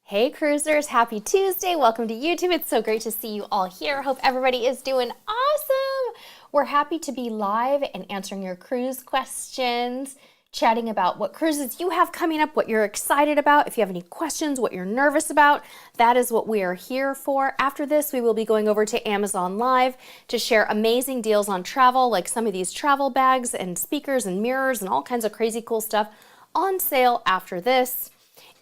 Hey cruisers, happy Tuesday. Welcome to YouTube. It's so great to see you all here. Hope everybody is doing awesome. We're happy to be live and answering your cruise questions, chatting about what cruises you have coming up, what you're excited about. If you have any questions, what you're nervous about, that is what we are here for. After this, we will be going over to Amazon Live to share amazing deals on travel, like some of these travel bags and speakers and mirrors and all kinds of crazy cool stuff on sale after this.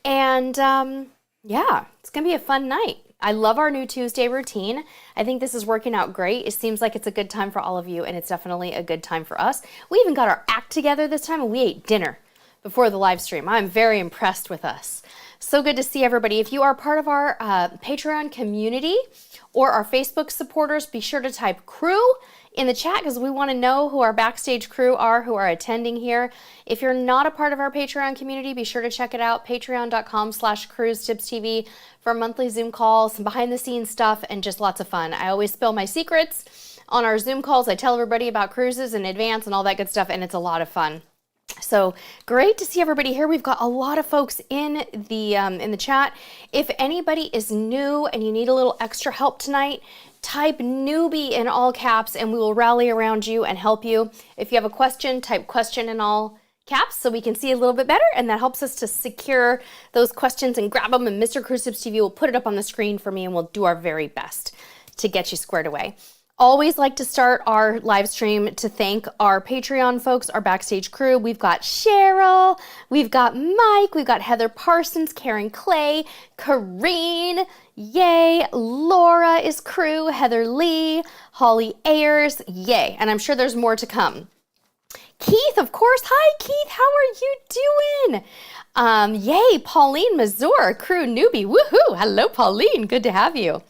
And yeah, it's gonna be a fun night. I love our new Tuesday routine. I think this is working out great. It seems like it's a good time for all of you, and it's definitely a good time for us. We even got our act together this time, and we ate dinner before the live stream. I'm very impressed with us. So good to see everybody. If you are part of our Patreon community or our Facebook supporters, be sure to type crew in the chat because we want to know who our backstage crew are who are attending here. If you're not a part of our Patreon community, be sure to check it out, patreon.com/cruisetipstv for monthly Zoom calls, some behind the scenes stuff, and just lots of fun. I always spill my secrets on our Zoom calls. I tell everybody about cruises in advance and all that good stuff, and it's a lot of fun. So great to see everybody here. We've got a lot of folks in the chat. If anybody is new and you need a little extra help tonight, type newbie in all caps and we will rally around you and help you. If you have a question, type question in all caps so we can see a little bit better, and that helps us to secure those questions and grab them, and Mr. Cruise Tips TV will put it up on the screen for me and we'll do our very best to get you squared away. Always like to start our live stream to thank our Patreon folks, our backstage crew. We've got Cheryl, we've got Mike, we've got Heather Parsons, Karen Clay, Careen, yay, Laura is crew, Heather Lee, Hollie Ayres, yay, and I'm sure there's more to come. Keith, of course. Hi, Keith. How are you doing? Yay, Pauline Mazur, crew newbie. Woohoo. Hello, Pauline. Good to have you.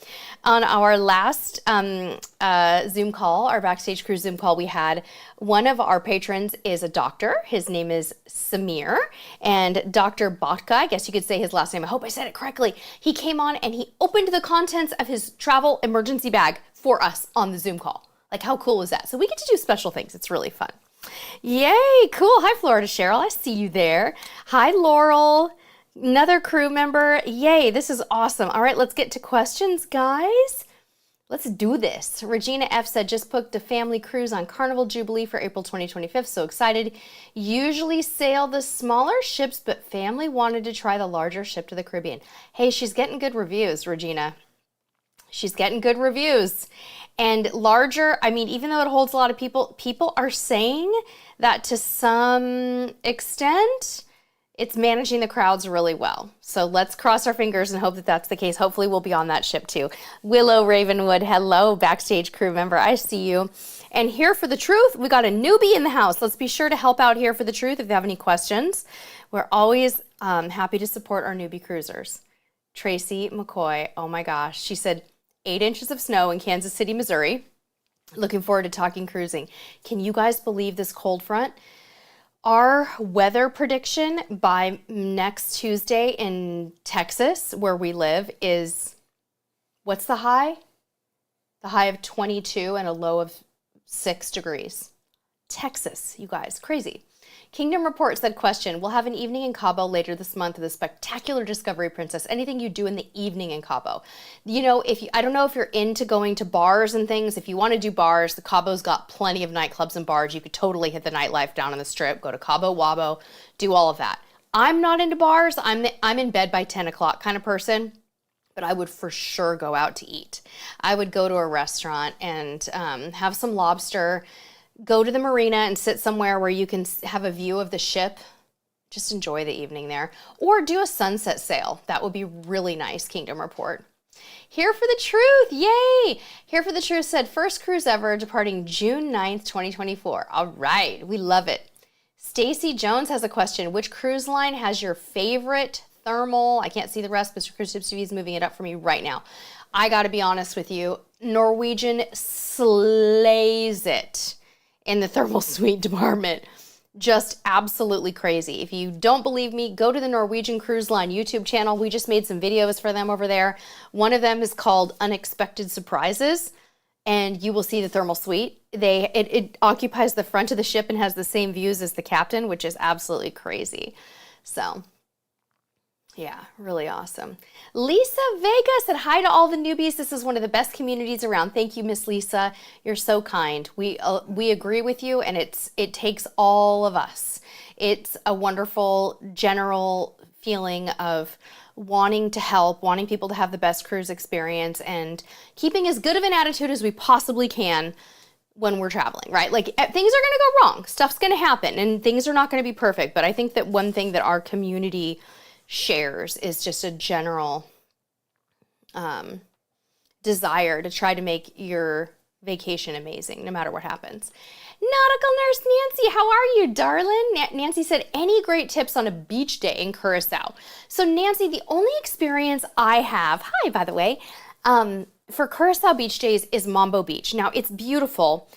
On our last Zoom call, our backstage crew Zoom call, we had one of our patrons is a doctor. His name is Samir, and Dr. Botka, I guess you could say his last name. I hope I said it correctly. He came on and he opened the contents of his travel emergency bag for us on the Zoom call. Like, how cool is that? So we get to do special things. It's really fun. Yay, cool. Hi, Florida Cheryl. I see you there. Hi, Laurel. Another crew member. Yay, this is awesome. All right, let's get to questions, guys. Let's do this. Regina F said, just booked a family cruise on Carnival Jubilee for April 2025. So excited. Usually sail the smaller ships, but family wanted to try the larger ship to the Caribbean. Hey, she's getting good reviews, Regina. She's getting good reviews. And larger, I mean, even though it holds a lot of people, people are saying that to some extent, it's managing the crowds really well. So let's cross our fingers and hope that that's the case. Hopefully we'll be on that ship too. Willow Ravenwood, hello, backstage crew member. I see you. And here for the truth, we got a newbie in the house. Let's be sure to help out here for the truth if you have any questions. We're always happy to support our newbie cruisers. Tracy McCoy, oh my gosh. She said 8 inches of snow in Kansas City, Missouri. Looking forward to talking cruising. Can you guys believe this cold front? Our weather prediction by next Tuesday in Texas, where we live, is, what's the high? The high of 22 and a low of 6 degrees. Texas, you guys, crazy. Kingdom Report said, question, we'll have an evening in Cabo later this month with a spectacular Discovery Princess. Anything you do in the evening in Cabo? You know, I don't know if you're into going to bars and things. If you want to do bars, the Cabo's got plenty of nightclubs and bars. You could totally hit the nightlife down on the strip, go to Cabo Wabo, do all of that. I'm not into bars. I'm in bed by 10 o'clock kind of person, but I would for sure go out to eat. I would go to a restaurant and have some lobster, go to the marina and sit somewhere where you can have a view of the ship. Just enjoy the evening there. Or do a sunset sail. That would be really nice, Kingdom Report. Here for the Truth, yay! Here for the Truth said, first cruise ever departing June 9th, 2024. All right, we love it. Stacy Jones has a question. Which cruise line has your favorite thermal? I can't see the rest, Mr. Cruise Tips TV is moving it up for me right now. I gotta be honest with you, Norwegian slays it in the thermal suite department. Just absolutely crazy. If you don't believe me, go to the Norwegian Cruise Line YouTube channel. We just made some videos for them over there. One of them is called Unexpected Surprises, and you will see the thermal suite. It occupies the front of the ship and has the same views as the captain, which is absolutely crazy. So Yeah, really awesome. Lisa Vega said hi to all the newbies. This is one of the best communities around. Thank you, Miss Lisa. You're so kind. We agree with you, and it takes all of us. It's a wonderful general feeling of wanting to help, wanting people to have the best cruise experience, and keeping as good of an attitude as we possibly can when we're traveling, right? Like, things are going to go wrong. Stuff's going to happen, and things are not going to be perfect. But I think that one thing that our community shares is just a general desire to try to make your vacation amazing, no matter what happens. Nautical Nurse Nancy, how are you, darling? Nancy said, any great tips on a beach day in Curacao? So Nancy, the only experience I have, hi, by the way, for Curacao beach days is Mambo Beach. Now, it's beautiful,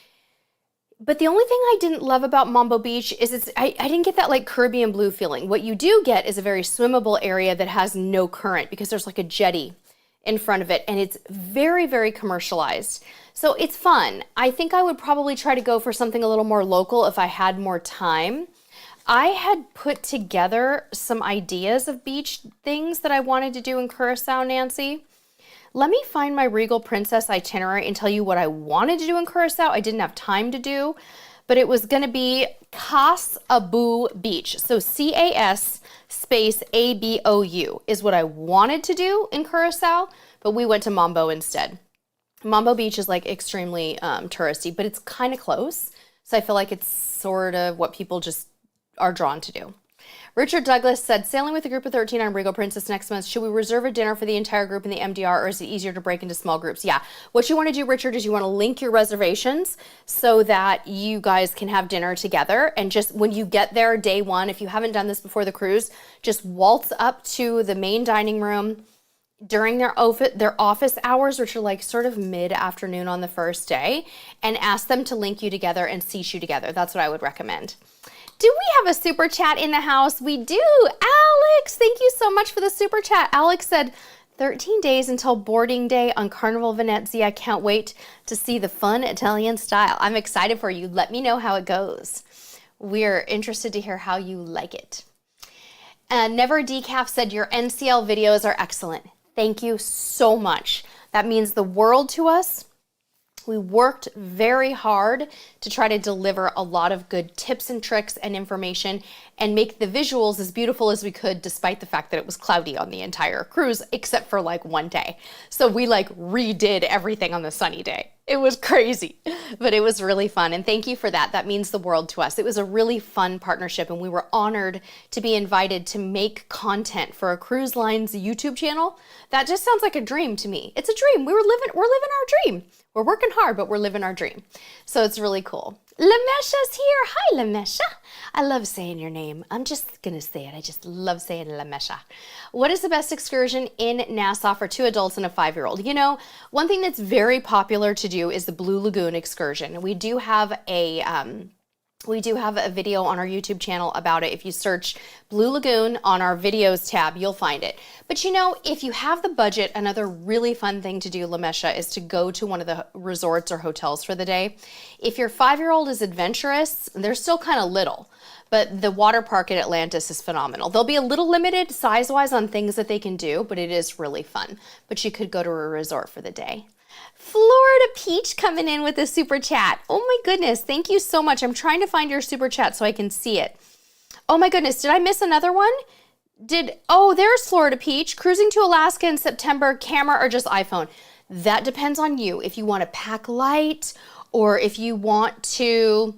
but the only thing I didn't love about Mambo Beach is I didn't get that like Caribbean blue feeling. What you do get is a very swimmable area that has no current because there's like a jetty in front of it, and it's very, very commercialized. So it's fun. I think I would probably try to go for something a little more local if I had more time. I had put together some ideas of beach things that I wanted to do in Curacao, Nancy. Let me find my Regal Princess itinerary and tell you what I wanted to do in Curacao. I didn't have time to do, but it was going to be Cas Abou Beach. So C-A-S space A-B-O-U is what I wanted to do in Curacao, but we went to Mambo instead. Mambo Beach is like extremely touristy, but it's kind of close. So I feel like it's sort of what people just are drawn to do. Richard Douglas said, sailing with a group of 13 on Regal Princess next month, should we reserve a dinner for the entire group in the MDR, or is it easier to break into small groups? Yeah. What you want to do, Richard, is you want to link your reservations so that you guys can have dinner together. And just when you get there day one, if you haven't done this before the cruise, just waltz up to the main dining room during their office hours, which are like sort of mid-afternoon on the first day, and ask them to link you together and seat you together. That's what I would recommend. Do we have a super chat in the house? We do. Alex, thank you so much for the super chat. Alex said, 13 days until boarding day on Carnival Venezia. Can't wait to see the fun Italian style. I'm excited for you. Let me know how it goes. We're interested to hear how you like it. Never Decaf said, your NCL videos are excellent. Thank you so much. That means the world to us. We worked very hard to try to deliver a lot of good tips and tricks and information and make the visuals as beautiful as we could, despite the fact that it was cloudy on the entire cruise, except for like one day. So we like redid everything on the sunny day. It was crazy, but it was really fun. And thank you for that. That means the world to us. It was a really fun partnership, and we were honored to be invited to make content for a cruise line's YouTube channel. That just sounds like a dream to me. It's a dream. We're living our dream. We're working hard, but we're living our dream. So it's really cool. Lamesha's here. Hi, Lamesha. I love saying your name. I'm just going to say it. I just love saying Lamesha. What is the best excursion in Nassau for 2 adults and a 5-year-old? You know, one thing that's very popular to do is the Blue Lagoon excursion. We do have a video on our YouTube channel about it. If you search Blue Lagoon on our videos tab, you'll find it. But you know, if you have the budget, another really fun thing to do, Lamesha, is to go to one of the resorts or hotels for the day. If your 5-year-old is adventurous, they're still kind of little, but the water park at Atlantis is phenomenal. They'll be a little limited size-wise on things that they can do, but it is really fun. But you could go to a resort for the day. Florida Peach coming in with a super chat. Oh my goodness, thank you so much. I'm trying to find your super chat so I can see it. Oh my goodness, did I miss another one? There's Florida Peach. Cruising to Alaska in September, camera or just iPhone? That depends on you. If you want to pack light, or if you want to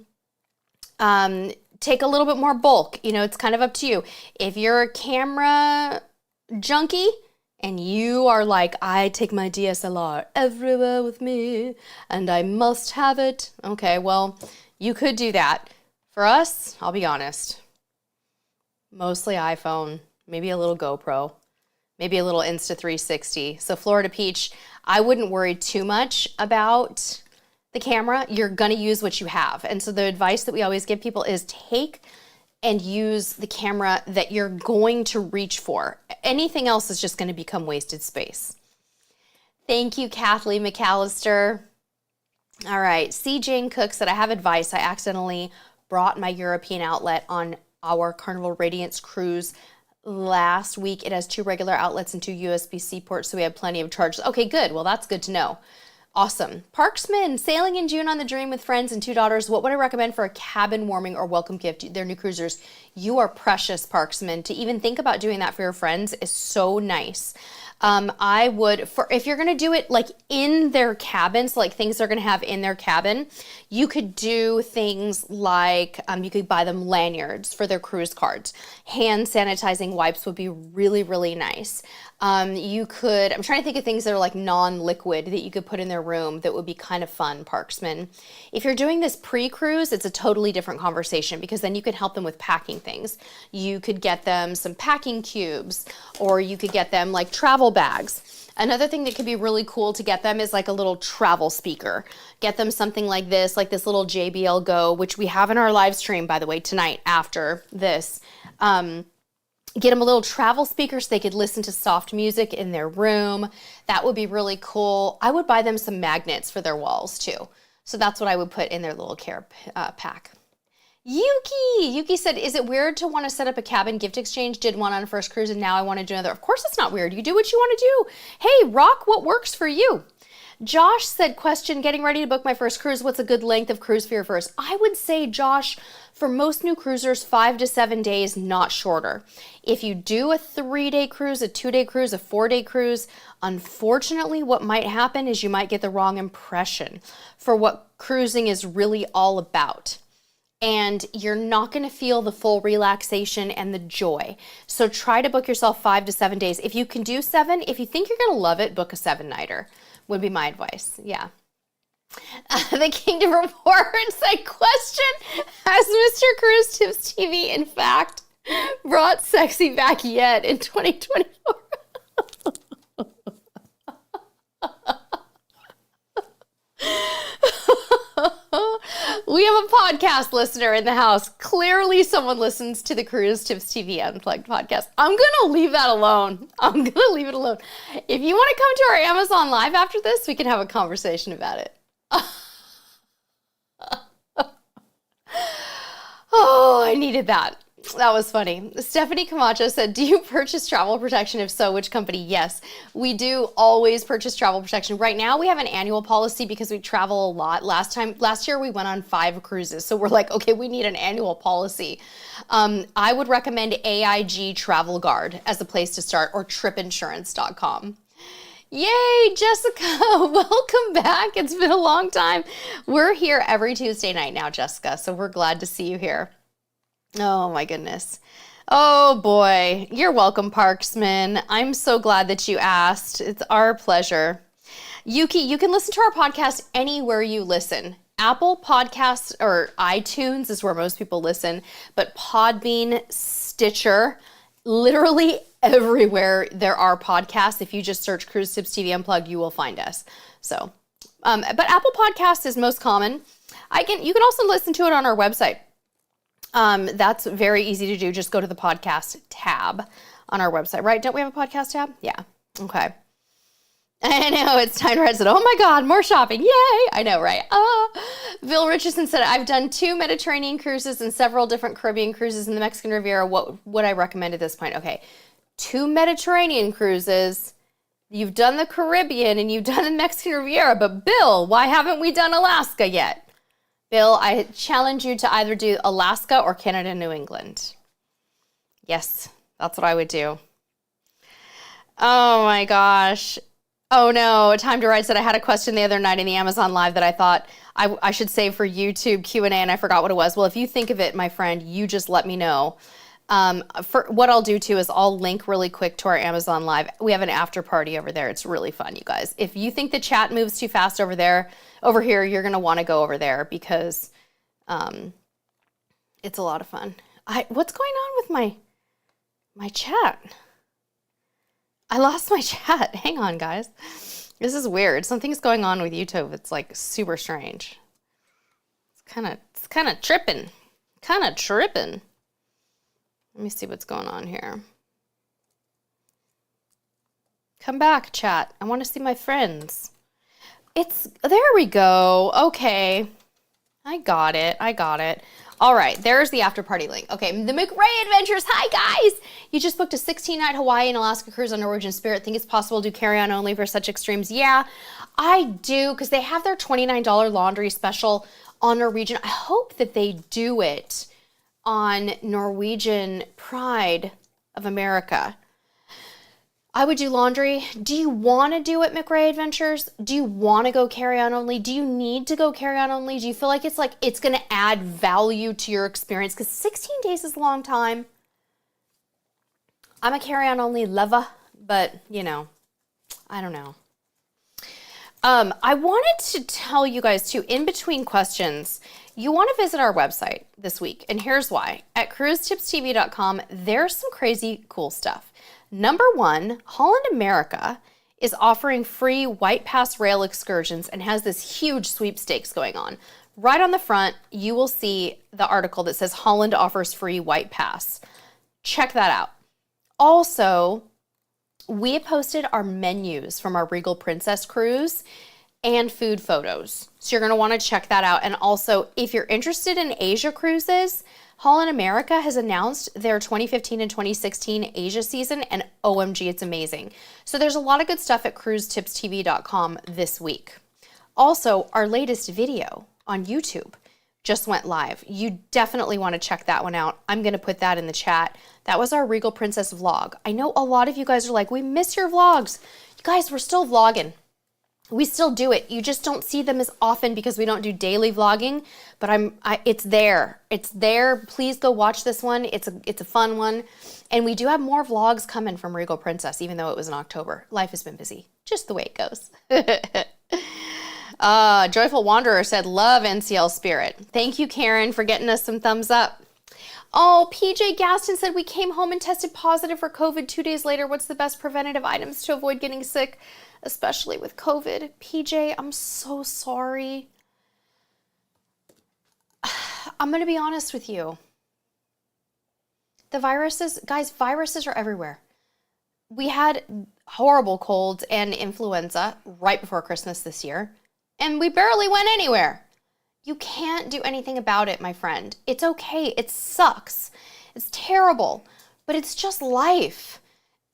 take a little bit more bulk, you know, it's kind of up to you. If you're a camera junkie, and you are like, I take my DSLR everywhere with me, and I must have it. Okay, well, you could do that. For us, I'll be honest, mostly iPhone, maybe a little GoPro, maybe a little Insta360. So Florida Peach, I wouldn't worry too much about the camera. You're gonna use what you have. And so the advice that we always give people is take and use the camera that you're going to reach for. Anything else is just going to become wasted space. Thank you, Kathleen McAllister. All right, C. Jane Cook said, I have advice. I accidentally brought my European outlet on our Carnival Radiance cruise last week. It has 2 regular outlets and 2 USB-C ports, so we have plenty of charges. Okay, good. Well, that's good to know. Awesome. Parksman, sailing in June on the Dream with friends and 2 daughters. What would I recommend for a cabin warming or welcome gift? They're new cruisers. You are precious, Parksman. To even think about doing that for your friends is so nice. I would, if you're going to do it like in their cabin, so like things they're going to have in their cabin, you could do things like, you could buy them lanyards for their cruise cards. Hand sanitizing wipes would be really, really nice. You could, I'm trying to think of things that are like non-liquid that you could put in their room that would be kind of fun, Parksman. If you're doing this pre-cruise, it's a totally different conversation because then you could help them with packing things. You could get them some packing cubes, or you could get them like travel bags. Another thing that could be really cool to get them is like a little travel speaker. Get them something like this little JBL Go, which we have in our live stream, by the way, tonight after this. Get them a little travel speaker so they could listen to soft music in their room. That would be really cool. I would buy them some magnets for their walls too. So that's what I would put in their little care pack. Yuki said, is it weird to want to set up a cabin gift exchange? Did one on a first cruise and now I want to do another. Of course it's not weird. You do what you want to do. Hey, rock what works for you. Josh said, question, getting ready to book my first cruise. What's a good length of cruise for your first? I would say, Josh, for most new cruisers, 5 to 7 days, not shorter. If you do a 3-day cruise, a 2-day cruise, a 4-day cruise, unfortunately, what might happen is you might get the wrong impression for what cruising is really all about. And you're not going to feel the full relaxation and the joy. So try to book yourself 5 to 7 days. If you can do 7, if you think you're going to love it, book a 7-nighter. Would be my advice. Yeah. The Kingdom reports a question. Has Mr. Cruise Tips TV, in fact, brought sexy back yet in 2024? We have a podcast listener in the house. Clearly someone listens to the Cruise Tips TV Unplugged podcast. I'm going to leave that alone. I'm going to leave it alone. If you want to come to our Amazon Live after this, we can have a conversation about it. Oh, I needed that. That was funny. Stephanie Camacho said, do you purchase travel protection? If so, which company? Yes, we do always purchase travel protection. Right now we have an annual policy because we travel a lot. Last year we went on 5 cruises. So we're like, okay, we need an annual policy. I would recommend AIG Travel Guard as a place to start, or tripinsurance.com. Yay, Jessica, welcome back. It's been a long time. We're here every Tuesday night now, Jessica, so we're glad to see you here. Oh my goodness. Oh boy, you're welcome, Parksman. I'm so glad that you asked. It's our pleasure. Yuki, you can listen to our podcast anywhere you listen. Apple Podcasts or iTunes is where most people listen, but Podbean, Stitcher, literally everywhere there are podcasts. If you just search Cruise Tips TV Unplugged, you will find us. So, but Apple Podcasts is most common. You can also listen to it on our website. That's very easy to do. Just go to the podcast tab on our website, right? Don't we have a podcast tab? Yeah. Okay. I know, it's time to read. Oh my God, more shopping. Yay. I know, right? Bill Richardson said, I've done 2 Mediterranean cruises and several different Caribbean cruises in the Mexican Riviera. What would I recommend at this point? Okay. 2 Mediterranean cruises. You've done the Caribbean and you've done the Mexican Riviera, but Bill, why haven't we done Alaska yet? Bill, I challenge you to either do Alaska or Canada, New England. Yes, that's what I would do. Oh my gosh. Oh no, Time to Ride said I had a question the other night in the Amazon Live that I thought I should save for YouTube Q&A and I forgot what it was. Well, if you think of it, my friend, you just let me know. For what I'll do too is I'll link really quick to our Amazon Live. We have an after party over there. It's really fun, you guys. If you think the chat moves too fast over here, you're going to want to go over there because it's a lot of fun. What's going on with my chat? I lost my chat. Hang on, guys. This is weird. Something's going on with YouTube. It's like super strange. It's kind of tripping. Let me see what's going on here. Come back, chat. I want to see my friends. There we go. Okay. I got it. I got it. All right, there's the after party link. Okay, the McRae Adventures. Hi, guys. You just booked a 16-night Hawaii and Alaska cruise on Norwegian Spirit. Think it's possible to do carry-on only for such extremes? Yeah, I do, because they have their $29 laundry special on Norwegian. I hope that they do it on Norwegian Pride of America. I would do laundry. Do you want to do it, McRae Adventures? Do you want to go carry-on only? Do you need to go carry-on only? Do you feel like it's going to add value to your experience? Because 16 days is a long time. I'm a carry-on only lover, but, you know, I don't know. I wanted to tell you guys, too, in between questions, you want to visit our website this week, and here's why. At cruisetipstv.com, there's some crazy cool stuff. Number one, Holland America is offering free White Pass rail excursions and has this huge sweepstakes going on. Right on the front, you will see the article that says Holland offers free White Pass. Check that out. Also, we posted our menus from our Regal Princess cruise and food photos. So you're going to want to check that out. And also, if you're interested in Asia cruises, Holland America has announced their 2015 and 2016 Asia season, and OMG, it's amazing. So there's a lot of good stuff at cruisetipstv.com this week. Also, our latest video on YouTube just went live. You definitely want to check that one out. I'm going to put that in the chat. That was our Regal Princess vlog. I know a lot of you guys are like, we miss your vlogs. You guys, we're still vlogging. We still do it. You just don't see them as often because we don't do daily vlogging, but it's there. It's there. Please go watch this one. It's a fun one. And we do have more vlogs coming from Regal Princess, even though it was in October. Life has been busy, just the way it goes. Joyful Wanderer said, love NCL Spirit. Thank you, Karen, for getting us some thumbs up. Oh, PJ Gaston said, we came home and tested positive for COVID 2 days later. What's the best preventative items to avoid getting sick, especially with COVID? PJ, I'm so sorry. I'm going to be honest with you. The viruses, guys, viruses are everywhere. We had horrible colds and influenza right before Christmas this year, and we barely went anywhere. You can't do anything about it, my friend. It's okay. It sucks. It's terrible, but it's just life.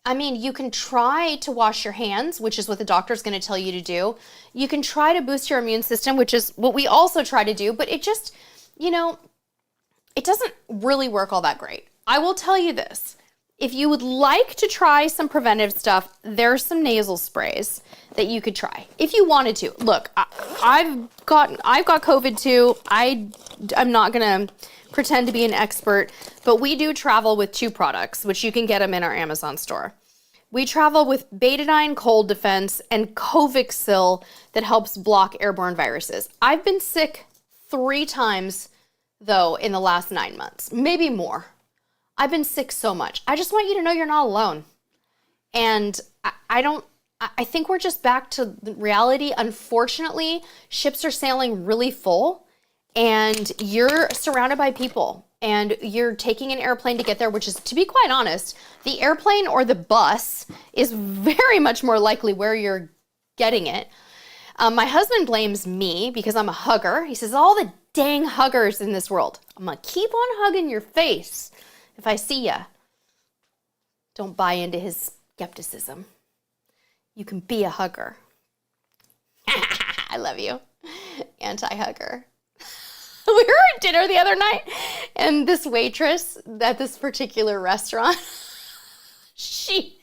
I mean, you can try to wash your hands, which is what the doctor's going to tell you to do. You can try to boost your immune system, which is what we also try to do, but it just, you know, it doesn't really work all that great. I will tell you this. If you would like to try some preventive stuff, there's some nasal sprays that you could try if you wanted to. Look, I've got COVID too. I'm not gonna pretend to be an expert, but we do travel with two products, which you can get them in our Amazon store. We travel with Betadine Cold Defense and Covixil that helps block airborne viruses. I've been sick 3 times though in the last 9 months, maybe more. I've been sick so much. I just want you to know you're not alone. And I think we're just back to reality. Unfortunately, ships are sailing really full and you're surrounded by people and you're taking an airplane to get there, which is, to be quite honest, the airplane or the bus is very much more likely where you're getting it. My husband blames me because I'm a hugger. He says, all the dang huggers in this world. I'm gonna keep on hugging your face. If I see ya, don't buy into his skepticism. You can be a hugger. I love you. Anti-hugger. We were at dinner the other night, and this waitress at this particular restaurant, she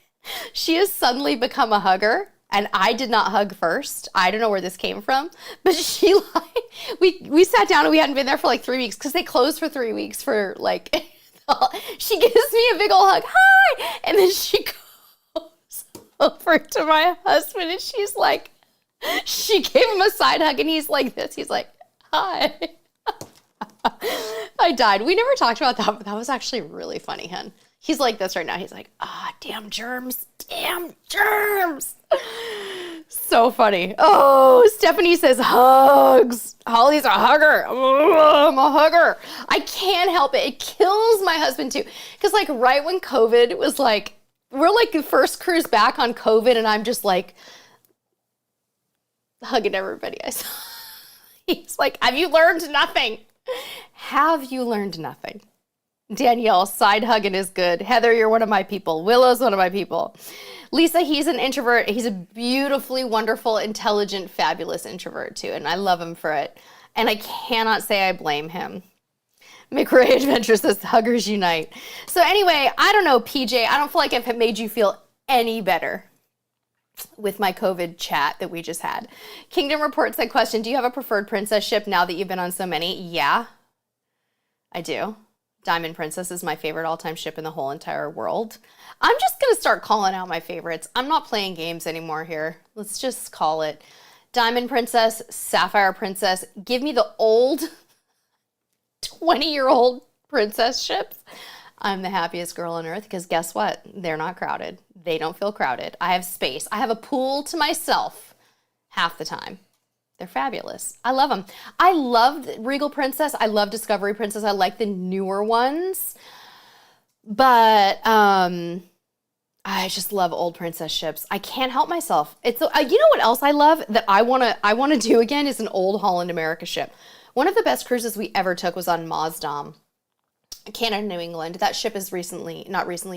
has suddenly become a hugger, and I did not hug first. I don't know where this came from, but she we sat down and we hadn't been there for like 3 weeks because they closed for 3 weeks for like. She gives me a big old hug, hi, and then she goes over to my husband and she's like, she gave him a side hug and he's like this, he's like, hi. I died. We never talked about that, but that was actually really funny, hun. He's like this right now. He's like, damn germs, damn germs. So funny. Oh, Stephanie says hugs. Hollie's a hugger. Oh, I'm a hugger. I can't help it. It kills my husband too. Because like right when COVID was like, we're like the first cruise back on COVID and I'm just like hugging everybody I saw. He's like, have you learned nothing? Have you learned nothing? Danielle, side hugging is good. Heather, you're one of my people. Willow's one of my people. Lisa, he's an introvert. He's a beautifully, wonderful, intelligent, fabulous introvert too, and I love him for it. And I cannot say I blame him. McRae Adventure says, huggers unite. So anyway, I don't know, PJ, I don't feel like I've made you feel any better with my COVID chat that we just had. Kingdom Reports said, question, do you have a preferred princess ship now that you've been on so many? Yeah, I do. Diamond Princess is my favorite all-time ship in the whole entire world. I'm just going to start calling out my favorites. I'm not playing games anymore here. Let's just call it Diamond Princess, Sapphire Princess. Give me the old 20-year-old princess ships. I'm the happiest girl on earth because guess what? They're not crowded. They don't feel crowded. I have space. I have a pool to myself half the time. They're fabulous. I love them. I love Regal Princess. I love Discovery Princess. I like the newer ones. But I just love old princess ships. I can't help myself. It's you know what else I love that I wanna do again is an old Holland America ship. One of the best cruises we ever took was on Maasdam, Canada, New England. That ship has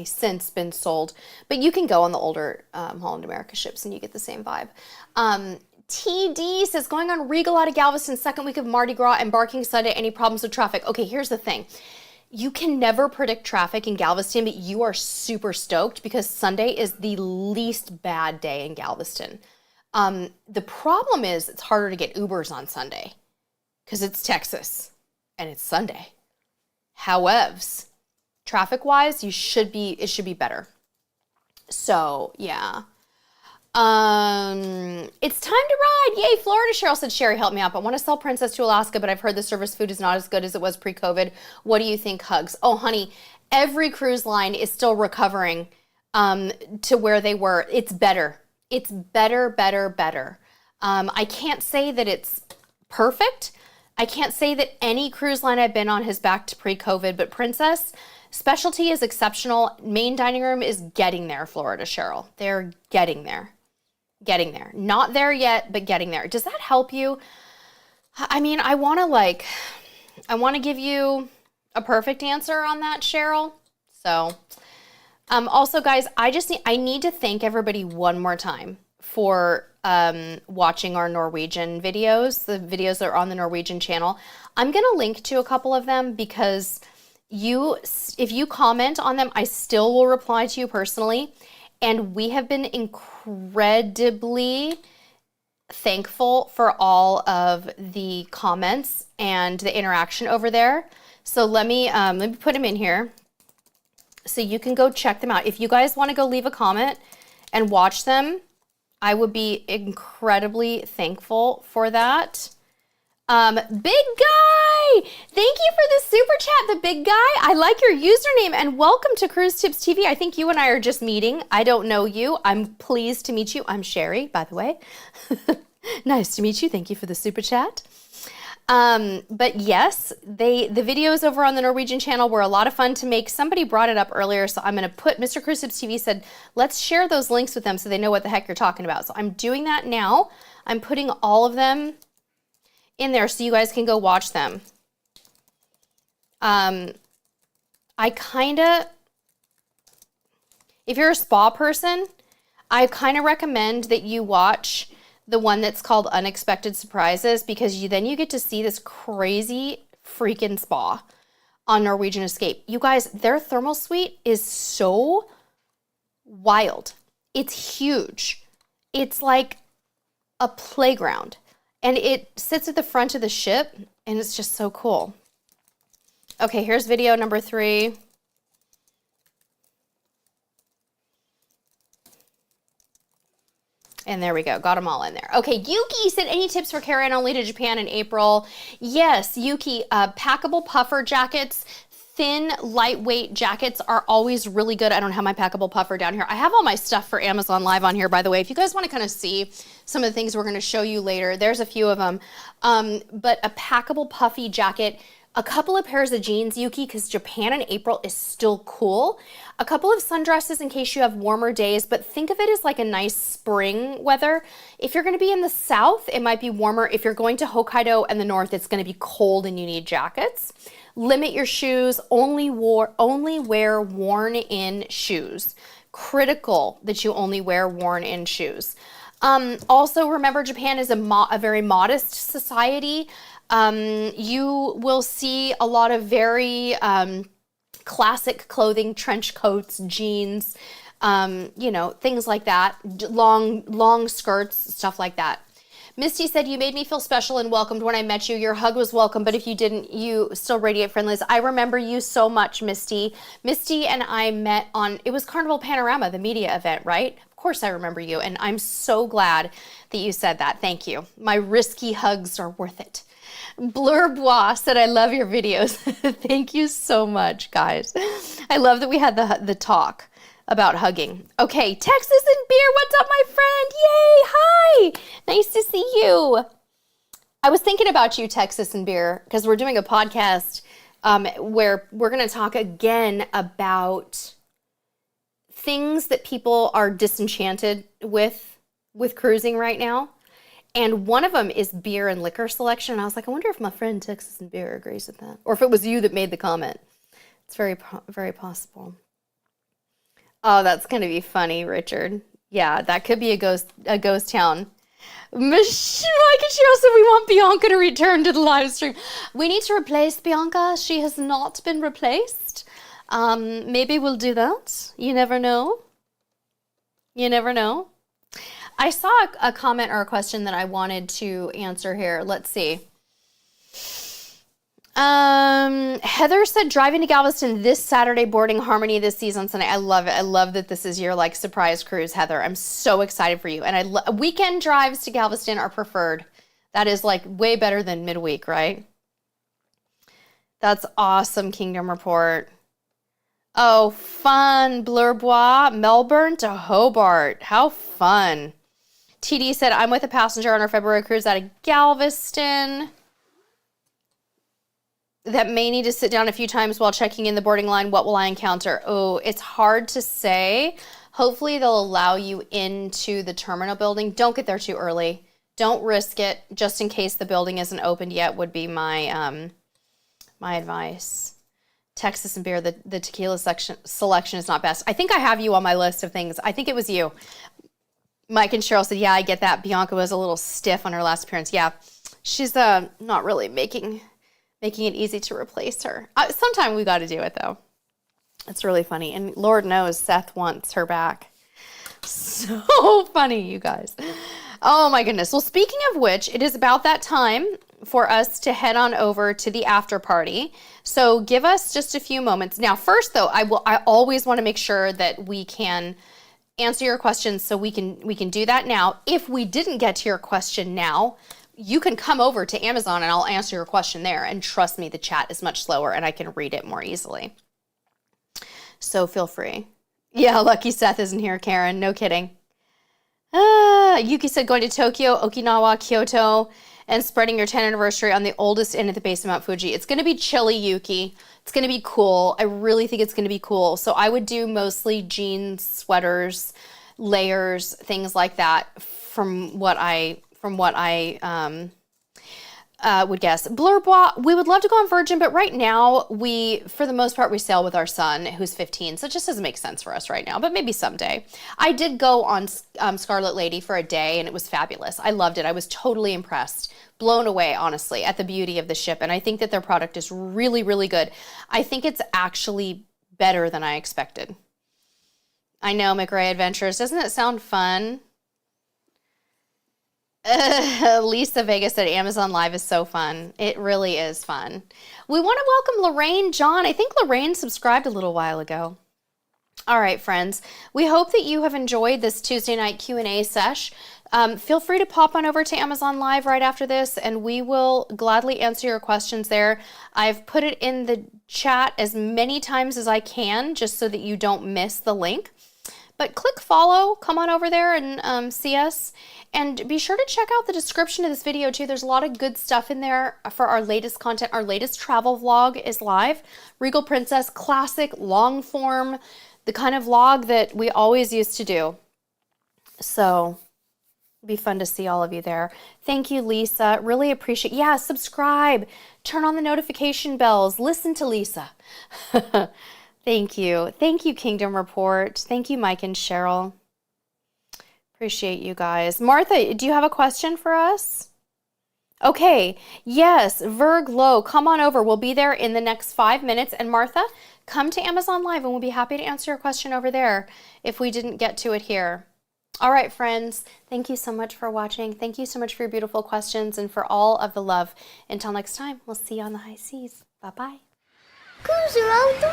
since been sold, but you can go on the older Holland America ships and you get the same vibe. TD says, going on Regal out of Galveston, second week of Mardi Gras, embarking Sunday, any problems with traffic? Okay, here's the thing. You can never predict traffic in Galveston, but you are super stoked because Sunday is the least bad day in Galveston. The problem is it's harder to get Ubers on Sunday because it's Texas and it's Sunday. However, traffic-wise, it should be better. So, yeah. It's time to ride. Yay, Florida. Cheryl said, Sherry, help me out. I want to sell Princess to Alaska, but I've heard the service food is not as good as it was pre-COVID. What do you think? Hugs. Oh, honey, every cruise line is still recovering to where they were. It's better. It's better. I can't say that it's perfect. I can't say that any cruise line I've been on has back to pre-COVID, but Princess, specialty is exceptional. Main dining room is getting there, Florida, Cheryl. They're getting there. Getting there. Not there yet, but getting there. Does that help you? I mean, I want to give you a perfect answer on that, Cheryl. So, also guys, I need to thank everybody one more time for watching our Norwegian videos, the videos that are on the Norwegian channel. I'm going to link to a couple of them because if you comment on them, I still will reply to you personally. And we have been incredibly thankful for all of the comments and the interaction over there. So let me put them in here so you can go check them out. If you guys want to go leave a comment and watch them, I would be incredibly thankful for that. Big Guy, thank you for the super chat, the Big Guy. I like your username and welcome to Cruise Tips TV. I think you and I are just meeting. I don't know you. I'm pleased to meet you. I'm Sherry, by the way. Nice to meet you. Thank you for the super chat. But yes, the videos over on the Norwegian channel were a lot of fun to make. Somebody brought it up earlier, so I'm going to put, Mr. Cruise Tips TV said, let's share those links with them so they know what the heck you're talking about. So I'm doing that now. I'm putting all of them in there so you guys can go watch them. If you're a spa person, I kind of recommend that you watch the one that's called Unexpected Surprises because then you get to see this crazy freaking spa on Norwegian Escape. You guys, their thermal suite is so wild. It's huge. It's like a playground. And it sits at the front of the ship, and it's just so cool. Okay, here's video number 3. And there we go, got them all in there. Okay, Yuki said, any tips for carry-on only to Japan in April? Yes, Yuki, packable puffer jackets, thin, lightweight jackets are always really good. I don't have my packable puffer down here. I have all my stuff for Amazon Live on here, by the way. If you guys want to kind of see some of the things we're going to show you later, there's a few of them. But a packable puffy jacket, A couple of pairs of jeans, Yuki, because Japan in April is still cool. A couple of sundresses in case you have warmer days, but think of it as like a nice spring weather. If you're going to be in the south, it might be warmer. If you're going to Hokkaido and the north, it's going to be cold and you need jackets. Limit your shoes, only wear worn-in shoes. Critical that you only wear worn-in shoes. Also, remember, Japan is a very modest society. You will see a lot of very classic clothing, trench coats, jeans, things like that, long skirts, stuff like that. Misty said, you made me feel special and welcomed when I met you. Your hug was welcome, but if you didn't, you still radiate friendliness. I remember you so much, Misty. Misty and I met it was Carnival Panorama, the media event, right? Of course I remember you, and I'm so glad that you said that. Thank you. My risky hugs are worth it. Blurbois said, I love your videos. Thank you so much, guys. I love that we had the talk about hugging. Okay, Texas and Beer, what's up, my friend? Yay, hi. Nice to see you. I was thinking about you, Texas and Beer, because we're doing a podcast where we're going to talk again about things that people are disenchanted with cruising right now. And one of them is beer and liquor selection. And I was like, I wonder if my friend Texas and Beer agrees with that. Or if it was you that made the comment. It's very, very possible. Oh, that's going to be funny, Richard. Yeah, that could be a ghost town. Mike and Cheryl said we want Bianca to return to the live stream. We need to replace Bianca. She has not been replaced. Maybe we'll do that. You never know. You never know. I saw a comment or a question that I wanted to answer here. Let's see. Heather said, driving to Galveston this Saturday, boarding Harmony this season Sunday. I love it. I love that this is your surprise cruise, Heather. I'm so excited for you. And weekend drives to Galveston are preferred. That is way better than midweek, right? That's awesome, Kingdom Report. Oh, fun. Blurbois, Melbourne to Hobart. How fun. TD said, I'm with a passenger on our February cruise out of Galveston that may need to sit down a few times while checking in the boarding line. What will I encounter? Oh, it's hard to say. Hopefully they'll allow you into the terminal building. Don't get there too early. Don't risk it, just in case the building isn't opened yet, would be my my advice. Texas and Beer, the tequila selection is not best. I think I have you on my list of things. I think it was you. Mike and Cheryl said, yeah, I get that. Bianca was a little stiff on her last appearance. Yeah, she's not really making it easy to replace her. Sometime we got to do it, though. It's really funny. And Lord knows Seth wants her back. So funny, you guys. Oh, my goodness. Well, speaking of which, it is about that time for us to head on over to the after party. So give us just a few moments. Now, first, though, I always want to make sure that we can answer your questions, so we can do that now. If we didn't get to your question now, you can come over to Amazon and I'll answer your question there. And trust me, the chat is much slower and I can read it more easily. So feel free. Yeah, lucky Seth isn't here, Karen. No kidding. Yuki said going to Tokyo, Okinawa, Kyoto, and spreading your 10th anniversary on the oldest inn at the base of Mount Fuji. It's going to be chilly, Yuki. It's going to be cool. I really think it's going to be cool. So I would do mostly jeans, sweaters, layers, things like that from what I would guess. Blurbois, we would love to go on Virgin, but right now for the most part, we sail with our son who's 15. So it just doesn't make sense for us right now, but maybe someday. I did go on Scarlet Lady for a day and it was fabulous. I loved it. I was totally impressed, blown away, honestly, at the beauty of the ship. And I think that their product is really, really good. I think it's actually better than I expected. I know, McRae Adventures. Doesn't it sound fun? Lisa Vega said Amazon Live is so fun. It really is fun. We want to welcome Lorraine John. I think Lorraine subscribed a little while ago. All right, friends. We hope that you have enjoyed this Tuesday night Q&A sesh. Feel free to pop on over to Amazon Live right after this, and we will gladly answer your questions there. I've put it in the chat as many times as I can, just so that you don't miss the link. But click follow, come on over there and see us. And be sure to check out the description of this video too. There's a lot of good stuff in there for our latest content. Our latest travel vlog is live. Regal Princess, classic, long form, the kind of vlog that we always used to do. So it'd be fun to see all of you there. Thank you, Lisa. Really appreciate. Yeah, subscribe. Turn on the notification bells. Listen to Lisa. Thank you. Thank you, Kingdom Report. Thank you, Mike and Cheryl. Appreciate you guys. Martha, do you have a question for us? Okay. Yes, Verg Low, come on over. We'll be there in the next 5 minutes. And Martha, come to Amazon Live and we'll be happy to answer your question over there if we didn't get to it here. All right, friends, thank you so much for watching. Thank you so much for your beautiful questions and for all of the love. Until next time, we'll see you on the high seas. Bye-bye. Cruiser of the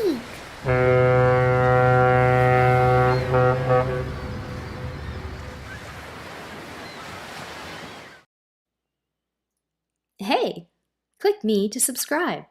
week! Hey, click me to subscribe.